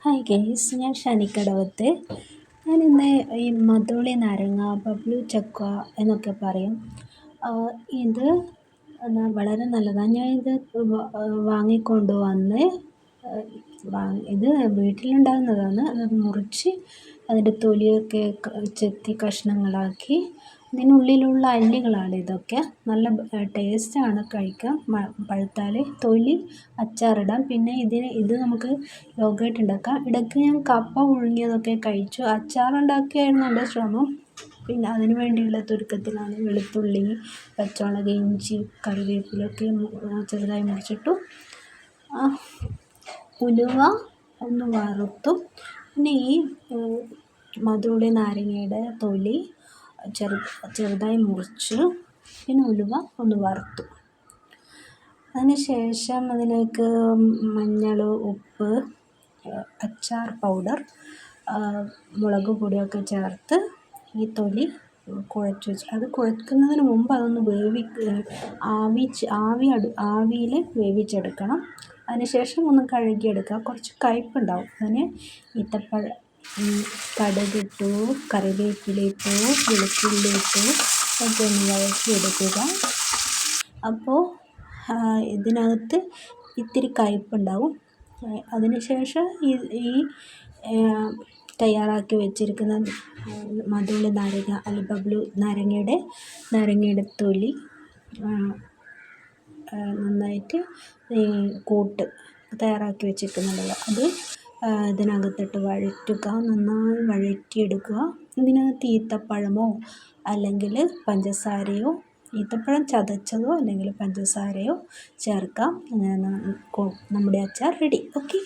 Hi guys, ഞാൻ ഷനിക്കടവത്ത്. ഞാനിന്ന് ഈ മധുളി നാരങ്ങ, ബബ്ലു ചക്ക എന്നൊക്കെ പറയും. ഇത് വളരെ നല്ലതാണ്. ഞാനിത് വാങ്ങിക്കൊണ്ട് വന്ന് ഇത് വീട്ടിലുണ്ടാകുന്നതാണ്. അത് മുറിച്ച് അതിൻ്റെ തൊലിയൊക്കെ ചെത്തി കഷ്ണങ്ങളാക്കി. ഇതിനുള്ളിലുള്ള അല്ലികളാണ് ഇതൊക്കെ. നല്ല ടേസ്റ്റാണ് കഴിക്കാൻ. പഴുത്താൽ തൊലി അച്ചാറിടാം. പിന്നെ ഇത് നമുക്ക് യോഗേട്ട് ഉണ്ടാക്കാം. ഇടയ്ക്ക് ഞാൻ കപ്പ പുഴുങ്ങിയതൊക്കെ കഴിച്ചു. അച്ചാറുണ്ടാക്കിയായിരുന്നു എൻ്റെ ശ്രമം. പിന്നെ അതിന് വേണ്ടിയുള്ള തുരുക്കത്തിലാണ് വെളുത്തുള്ളി, പച്ചമുളക്, ഇഞ്ചി, കറിവേപ്പിലൊക്കെ ചെറുതായി മുറിച്ചിട്ടു. ഉലുവ ഒന്ന് വറുത്തു. പിന്നെ ഈ മധുളി നാരങ്ങയുടെ തൊലി ചെറുതായി മുറിച്ചു. പിന്നെ ഉലുവ ഒന്ന് വറുത്തു. അതിന് ശേഷം അതിലേക്ക് മഞ്ഞൾ, ഉപ്പ്, അച്ചാർ പൗഡർ, മുളക് പൊടിയൊക്കെ ചേർത്ത് ഈ തൊലി കുഴച്ച് വെച്ചു. അത് കുഴക്കുന്നതിന് മുമ്പ് അതൊന്ന് ആവിയിൽ വേവിച്ചെടുക്കണം. അതിനുശേഷം ഒന്ന് കഴുകിയെടുക്കുക. കുറച്ച് കയ്പ്പുണ്ടാവും. അതിന് ഈത്തപ്പഴം, കടുകിട്ടു, കറിവേപ്പിലയിട്ടു, വെളുത്തുള്ളി ഇട്ടു ഒക്കെ ഒന്ന് വഴറ്റിയെടുക്കുക. അപ്പോൾ ഇതിനകത്ത് ഇത്തിരി കയ്പ്പുണ്ടാവും. അതിനുശേഷം ഈ തയ്യാറാക്കി വെച്ചിരിക്കുന്ന മധുളി നാരങ്ങ അല്ലെങ്കിൽ ബബ്ലു നാരങ്ങയുടെ തൊലി നന്നായിട്ട് കൂട്ട് തയ്യാറാക്കി വെച്ചിരിക്കുന്നുണ്ടല്ലോ, അത് ഇതിനകത്തിട്ട് വഴറ്റുക. നന്നായി വഴറ്റിയെടുക്കുക. ഇതിനകത്ത് ഈത്തപ്പഴമോ അല്ലെങ്കിൽ പഞ്ചസാരയോ, ഈത്തപ്പഴം ചതച്ചതോ അല്ലെങ്കിൽ പഞ്ചസാരയോ ചേർക്കാം. നമ്മുടെ അച്ചാർ റെഡി. ഓക്കെ.